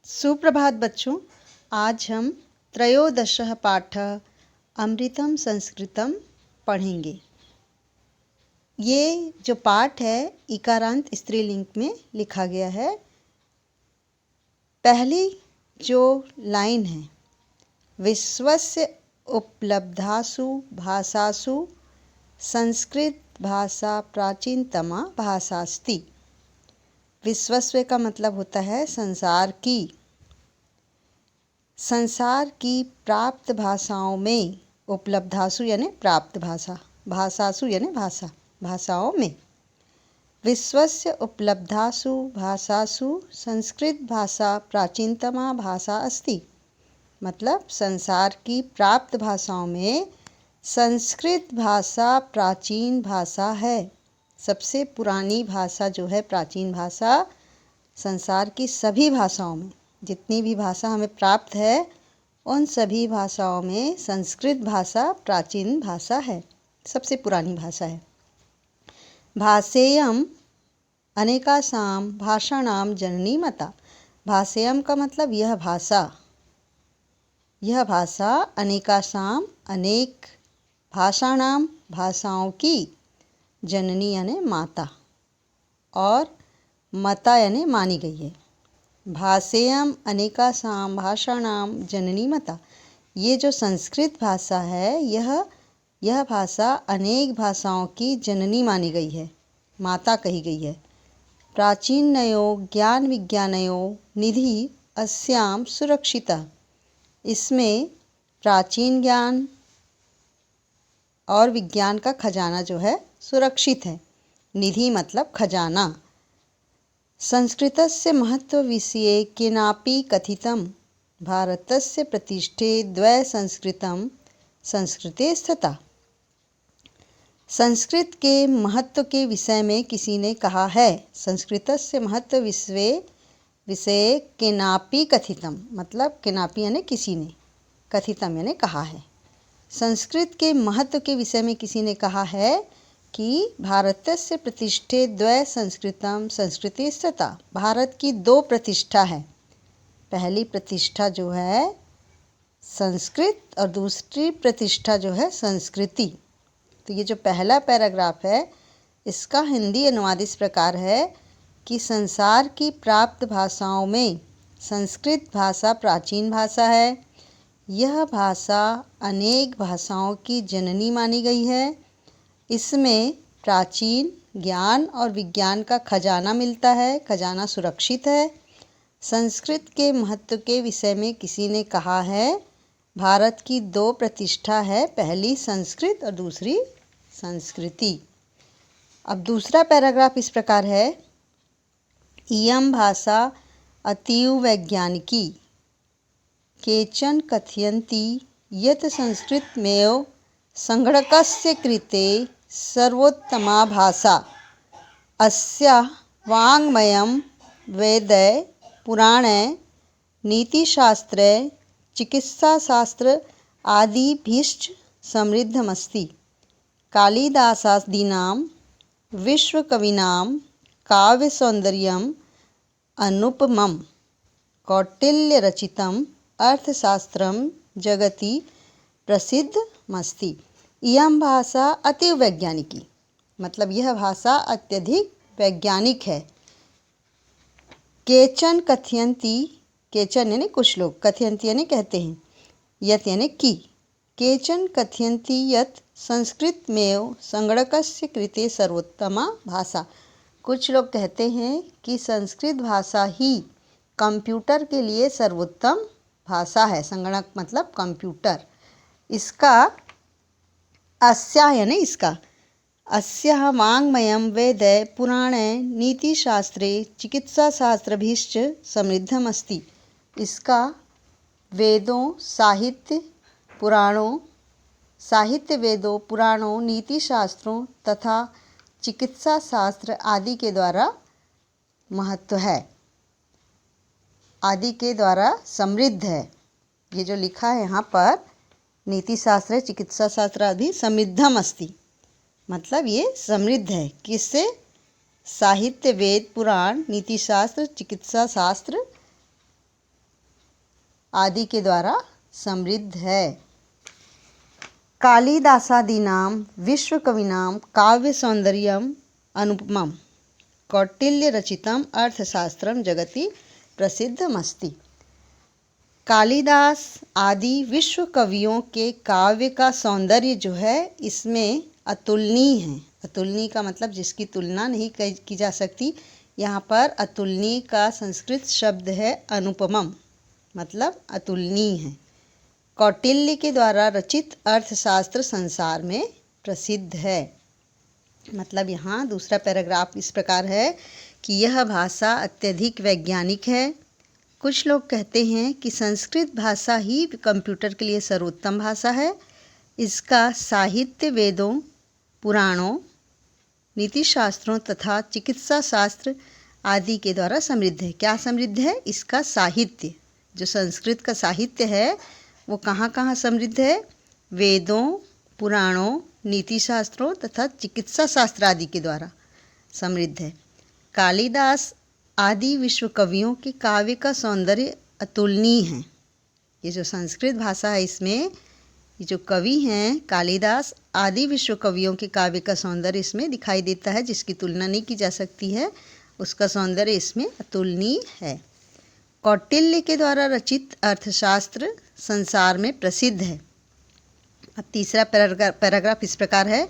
सुप्रभात बच्चों। आज हम त्रयोदशः पाठः अमृतम संस्कृतम पढ़ेंगे। ये जो पाठ है इकारांत स्त्रीलिंग में लिखा गया है। पहली जो लाइन है, विश्वस्य उपलब्धासु भाषासु संस्कृत भाषा प्राचीनतमा भाषास्ति। विश्वस्व का मतलब होता है संसार की प्राप्त भाषाओं में, उपलब्धासु यानी प्राप्त भाषा, भाषासु यानी भाषा, भाषाओं में। विश्वस्य उपलब्धासु भाषासु संस्कृत भाषा प्राचीनतमा भाषा अस्ति। मतलब संसार की प्राप्त भाषाओं में संस्कृत भाषा प्राचीन भाषा है। सबसे पुरानी भाषा जो है, प्राचीन भाषा, संसार की सभी भाषाओं में, जितनी भी भाषा हमें प्राप्त है उन सभी भाषाओं में संस्कृत भाषा प्राचीन भाषा है, सबसे पुरानी भाषा है। भाषेयम अनेकासाम भाषाणाम जननी माता। भाषेयम का मतलब यह भाषा अनेकासाम अनेक भाषाणाम भाषाओं की, जननी यानी माता, और माता यानी मानी गई है। भाषेयम अनेकासाम भाषाणाम जननी माता। ये जो संस्कृत भाषा है, यह भाषा अनेक भाषाओं की जननी मानी गई है, माता कही गई है। प्राचीनयो ज्ञान विज्ञानयो निधि अस्याम सुरक्षिता। इसमें प्राचीन ज्ञान और विज्ञान का खजाना जो है सुरक्षित है। निधि मतलब खजाना। संस्कृतस्य महत्व विषये केनापि कथितं भारतस्य प्रतिष्ठे द्वय संस्कृतं संस्कृते स्थिता। संस्कृत के महत्व के विषय में किसी ने कहा है, संस्कृतस्य महत्व विषये केनापि कथितं, मतलब केनापि यानी किसी ने, कथितम यानी कहा है। संस्कृत के महत्व के विषय में किसी ने कहा है कि भारतस्य प्रतिष्ठे द्वय संस्कृतम संस्कृते स्थिता। भारत की दो प्रतिष्ठा है। पहली प्रतिष्ठा जो है संस्कृत और दूसरी प्रतिष्ठा जो है संस्कृति। तो ये जो पहला पैराग्राफ है, इसका हिंदी अनुवाद इस प्रकार है कि संसार की प्राप्त भाषाओं में संस्कृत भाषा प्राचीन भाषा है। यह भाषा अनेक भाषाओं की जननी मानी गई है। इसमें प्राचीन ज्ञान और विज्ञान का खजाना मिलता है, खजाना सुरक्षित है। संस्कृत के महत्व के विषय में किसी ने कहा है, भारत की दो प्रतिष्ठा है, पहली संस्कृत और दूसरी संस्कृति। अब दूसरा पैराग्राफ इस प्रकार है, इयं भाषा अतीव वैज्ञानिकी। केचन कथयन्ति यत् संस्कृतमेव संगणकस्य कृते सर्वोत्तमा भाषा। अस्याः वाङ्मयं वेदे पुराणे नीतिशास्त्रे चिकित्साशास्त्र आदिभिश्च समृद्धमस्ति। कालिदासादीनां विश्वकवीनां काव्यसौन्दर्यम् अनुपमम्। कौटिल्यरचितम् अर्थशास्त्रं जगति प्रसिद्धमस्ति। इयं भाषा अतीव वैज्ञानिकी, मतलब यह भाषा अत्यधिक वैज्ञानिक है। केचन कथयन्ति, केचन यानी कुछ लोग, कथयन्ति यानी कहते हैं, यत् यानी कि। केचन कथयन्ति यत् संस्कृतमेव संगणकस्य कृते सर्वोत्तमा भाषा। कुछ लोग कहते हैं कि संस्कृत भाषा ही कंप्यूटर के लिए सर्वोत्तम भाषा है। संगणक मतलब कंप्यूटर। इसका अस्या यानी इसका, अस्याः वाङ्मयं वेदे पुराणे नीतिशास्त्रे चिकित्साशास्त्रभिश्च समृद्धमस्ति। इसका वेदों, साहित्य वेदों, पुराणों, नीतिशास्त्रों तथा चिकित्सा शास्त्र आदि के द्वारा महत्व है, आदि के द्वारा समृद्ध है। ये जो लिखा है यहाँ पर, नीति शास्त्र चिकित्सा शास्त्र आदि समृद्धम अस्ति, मतलब ये समृद्ध है। किससे? साहित्य, वेद, पुराण, नीति शास्त्र, चिकित्सा शास्त्र आदि के द्वारा समृद्ध है। कालिदासादीनां विश्वकविनां काव्यसौन्दर्यम् अनुपमम् कौटिल्यरचितम् अर्थशास्त्रं जगति प्रसिद्धमस्ति। कालिदास आदि विश्व कवियों के काव्य का सौंदर्य जो है इसमें अतुलनीय है। अतुलनीय का मतलब जिसकी तुलना नहीं की जा सकती। यहाँ पर अतुलनीय का संस्कृत शब्द है अनुपमम, मतलब अतुलनीय है। कौटिल्य के द्वारा रचित अर्थशास्त्र संसार में प्रसिद्ध है। मतलब यहाँ दूसरा पैराग्राफ इस प्रकार है कि यह भाषा अत्यधिक वैज्ञानिक है। कुछ लोग कहते हैं कि संस्कृत भाषा ही कंप्यूटर के लिए सर्वोत्तम भाषा है। इसका साहित्य वेदों, पुराणों, नीतिशास्त्रों तथा चिकित्सा शास्त्र आदि के द्वारा समृद्ध है। क्या समृद्ध है? इसका साहित्य, जो संस्कृत का साहित्य है वो कहाँ कहाँ समृद्ध है? वेदों, पुराणों, नीतिशास्त्रों तथा चिकित्सा शास्त्र आदि के द्वारा समृद्ध है। कालिदास आदि विश्व कवियों के काव्य का सौंदर्य अतुलनीय है। ये जो संस्कृत भाषा है इसमें ये जो कवि हैं कालिदास आदि विश्व कवियों के काव्य का सौंदर्य इसमें दिखाई देता है, जिसकी तुलना नहीं की जा सकती है। उसका सौंदर्य इसमें अतुलनीय है। कौटिल्य के द्वारा रचित अर्थशास्त्र संसार में प्रसिद्ध है। अब तीसरा पैराग्राफ इस प्रकार है।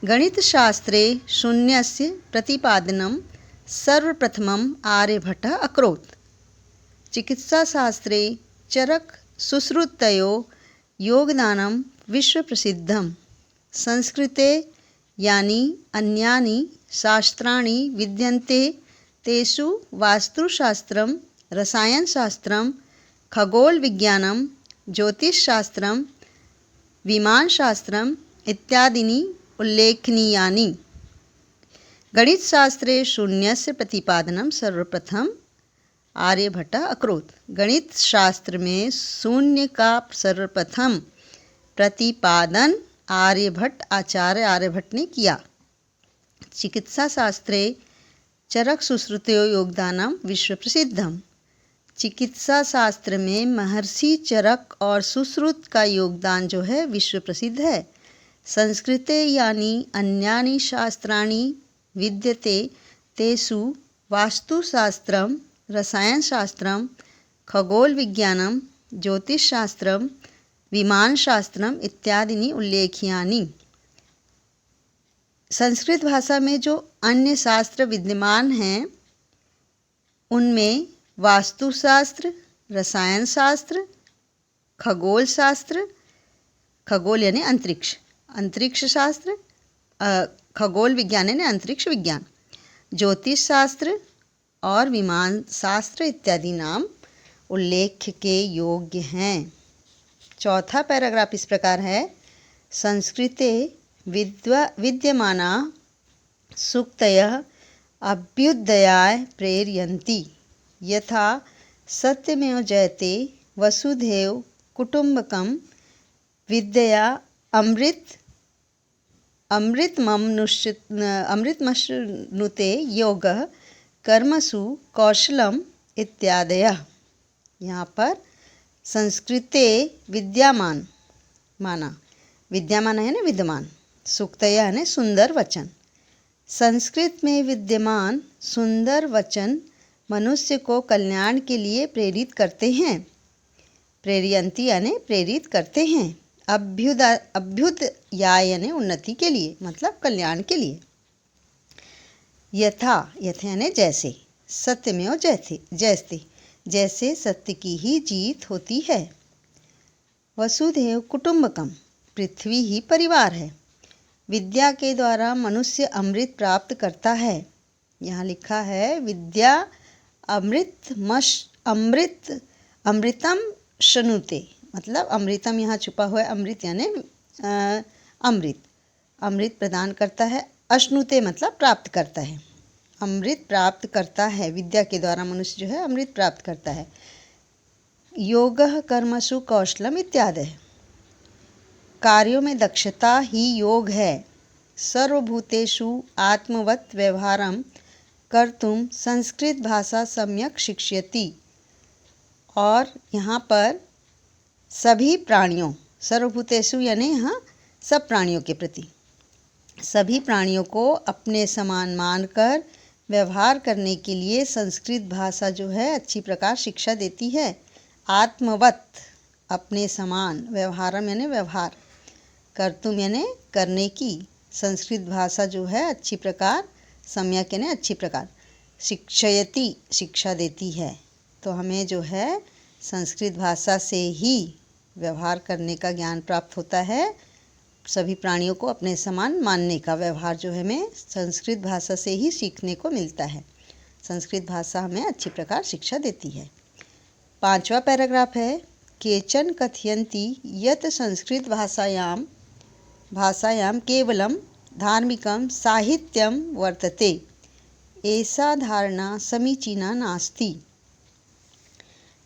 गणित शास्त्रे शून्यस्य प्रतिपादनं सर्वप्रथमम् आर्यभट्टः अकरोत्। चिकित्सा शास्त्रे चरक सुश्रुतयोः योगदानं विश्वप्रसिद्धम्। संस्कृते यानि अन्यानि शास्त्राणि विद्यन्ते तेषु वास्तुशास्त्रं, रसायनशास्त्रं, खगोलविज्ञानं, ज्योतिषशास्त्रं, विमानशास्त्रम् इत्यादीनि उल्लेखनीयानि। गणितशास्त्रे शून्यस्य प्रतिपादनं सर्वप्रथम आर्यभट्टः अकरोत्। गणित शास्त्र में शून्य का सर्वप्रथम प्रतिपादन आचार्य आर्यभट्ट ने किया। चिकित्सा शास्त्रे चरक सुश्रुतयोः योगदानं विश्व प्रसिद्धम। चिकित्सा शास्त्र में महर्षि चरक और सुश्रुत का योगदान जो है विश्व प्रसिद्ध है। संस्कृते यानि अन्यानि शास्त्राणि विद्यते तेषु वास्तुशास्त्रं, रसायनशास्त्रं, खगोलविज्ञानं, ज्योतिषशास्त्रं, विमानशास्त्रम् इत्यादीनि उल्लेखनीयानि। संस्कृत भाषा में जो अन्य शास्त्र विद्यमान हैं उनमें वास्तुशास्त्र, रसायन शास्त्र, खगोल शास्त्र, खगोल यानी अंतरिक्ष, अंतरिक्ष शास्त्र, खगोल विज्ञान यानी अंतरिक्ष विज्ञान, ज्योतिष शास्त्र और विमान शास्त्र इत्यादि नाम उल्लेख के योग्य हैं। चौथा पैराग्राफ इस प्रकार है। संस्कृते विद्यमाना सूक्तयः अभ्युदयाय प्रेरयन्ति। यथा सत्यमेव जयते, वसुधैव कुटुम्बकम, विद्या अमृतमश्नुते, योगः कर्मसु कौशलम इत्यादयः। यहाँ पर संस्कृते विद्यमान माना, विद्यमान है ना विद्यमान, सूक्तया है सुंदर वचन। संस्कृत में विद्यमान सुंदर वचन मनुष्य को कल्याण के लिए प्रेरित करते हैं। प्रेरयन्ति यानी प्रेरित करते हैं। अभ्युदयाय यानी उन्नति के लिए, मतलब कल्याण के लिए। यथा यानी जैसे, सत्यमेव जयते, जैसे सत्य की ही जीत होती है। वसुधैव कुटुम्बकम, पृथ्वी ही परिवार है। विद्या के द्वारा मनुष्य अमृत प्राप्त करता है। यहाँ लिखा है विद्या अमृतम शनुते, मतलब अमृतम यहाँ छुपा हुआ है। अमृत यानी अमृत प्रदान करता है। अश्नुते मतलब प्राप्त करता है, अमृत प्राप्त करता है। विद्या के द्वारा मनुष्य जो है अमृत प्राप्त करता है। योगः कर्मसु कौशलम इत्यादि, कार्यों में दक्षता ही योग है। सर्वभूतेषु आत्मवत् व्यवहारं कर्तुं संस्कृत भाषा सम्यक शिक्षयति। और यहाँ पर सभी प्राणियों, सर्वभूतेषु यानी यहाँ सब प्राणियों के प्रति, सभी प्राणियों को अपने समान मानकर व्यवहार करने के लिए संस्कृत भाषा जो है अच्छी प्रकार शिक्षा देती है। आत्मवत अपने समान, व्यवहारम यानी व्यवहार, कर्तुम यानी करने की, संस्कृत भाषा जो है अच्छी प्रकार, सम्यक यानी अच्छी प्रकार, शिक्षयति शिक्षा देती है। तो हमें जो है संस्कृत भाषा से ही व्यवहार करने का ज्ञान प्राप्त होता है। सभी प्राणियों को अपने समान मानने का व्यवहार जो है हमें संस्कृत भाषा से ही सीखने को मिलता है। संस्कृत भाषा हमें अच्छी प्रकार शिक्षा देती है। 5वां पैराग्राफ है, केचन कथयन्ति यत् संस्कृत भाषायां केवलं धार्मिकं साहित्यं वर्तते, ऐसा धारणा समीचीना नास्ति।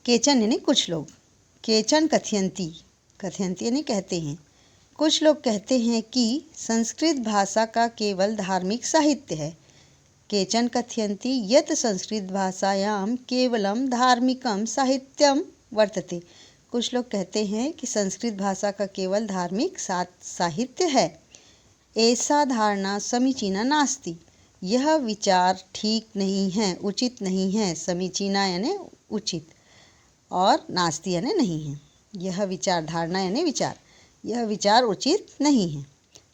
केचन यानी कुछ लोग, केचन कथयन्ति, कथयन्ति यानी कहते हैं, कुछ लोग कहते हैं कि संस्कृत भाषा का केवल धार्मिक साहित्य है। केचन कथयन्ति यत् संस्कृत भाषायां केवलं धार्मिकं साहित्यं वर्तते, कुछ लोग कहते हैं कि संस्कृत भाषा का केवल धार्मिक साहित्य है। ऐसा धारणा समीचीना नास्ति, यह विचार ठीक नहीं है, उचित नहीं है। समीचीना यानी उचित और नास्ति यानी नहीं है। यह विचार, धारणा यानी विचार, यह विचार उचित नहीं है।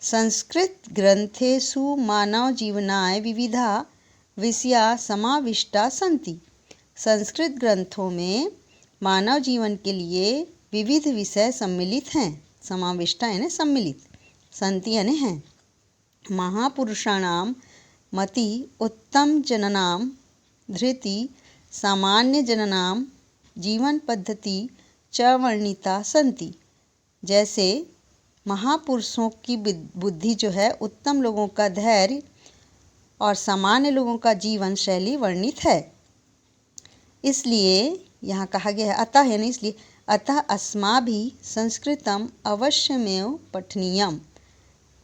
संस्कृत ग्रंथेषु मानव जीवनाय विविधा विषया समाविष्टा सन्ति, संस्कृत ग्रंथों में मानव जीवन के लिए विविध विषय सम्मिलित हैं। समाविष्टा यानी सम्मिलित, सन्ति यानी हैं। महापुरुषाणां मति उत्तम जनानां धृति सामान्य जनानां जीवन पद्धति च वर्णिता सन्ति, जैसे महापुरुषों की बुद्धि जो है, उत्तम लोगों का धैर्य और सामान्य लोगों का जीवन शैली वर्णित है। इसलिए यहाँ कहा गया है अतः यानी इसलिए, अतः अस्माभिः संस्कृतम् अवश्यमेव पठनीयम्,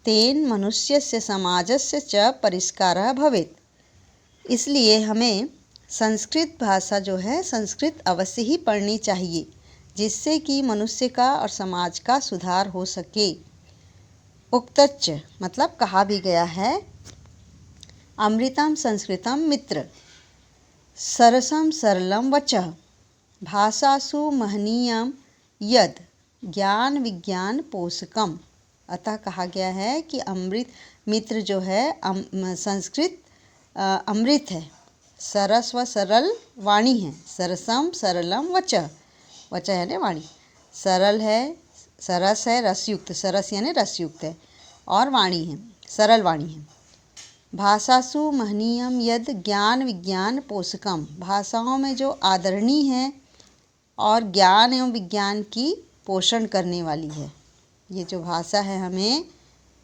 तेन मनुष्यस्य समाजस्य च परिष्कारः भवेत्। इसलिए हमें संस्कृत भाषा जो है, संस्कृत अवश्य ही पढ़नी चाहिए, जिससे कि मनुष्य का और समाज का सुधार हो सके। उक्तच्च मतलब कहा भी गया है, अमृतम संस्कृतम मित्र, सरसम सरलम वचः, भाषासु महनीयम यद ज्ञान विज्ञान पोषकम। अतः कहा गया है कि अमृत मित्र जो है संस्कृत अमृत है, सरस व सरल वाणी है। सरसम सरलम वचः, वचः यानी वाणी, सरल है, सरस है, रसयुक्त, सरस यानी रसयुक्त है, और वाणी है, सरल वाणी है। भाषासु महनीयम यद ज्ञान विज्ञान पोषकम, भाषाओं में जो आदरणीय है और ज्ञान एवं विज्ञान की पोषण करने वाली है। ये जो भाषा है हमें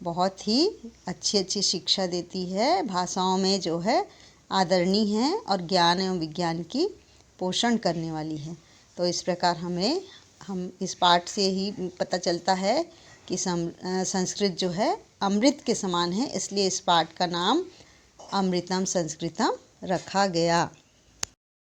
बहुत ही अच्छी अच्छी शिक्षा देती है। भाषाओं में जो है आदरणीय है और ज्ञान एवं विज्ञान की पोषण करने वाली है। तो इस प्रकार हम इस पाठ से ही पता चलता है कि संस्कृत जो है अमृत के समान है, इसलिए इस पाठ का नाम अमृतम संस्कृतम रखा गया।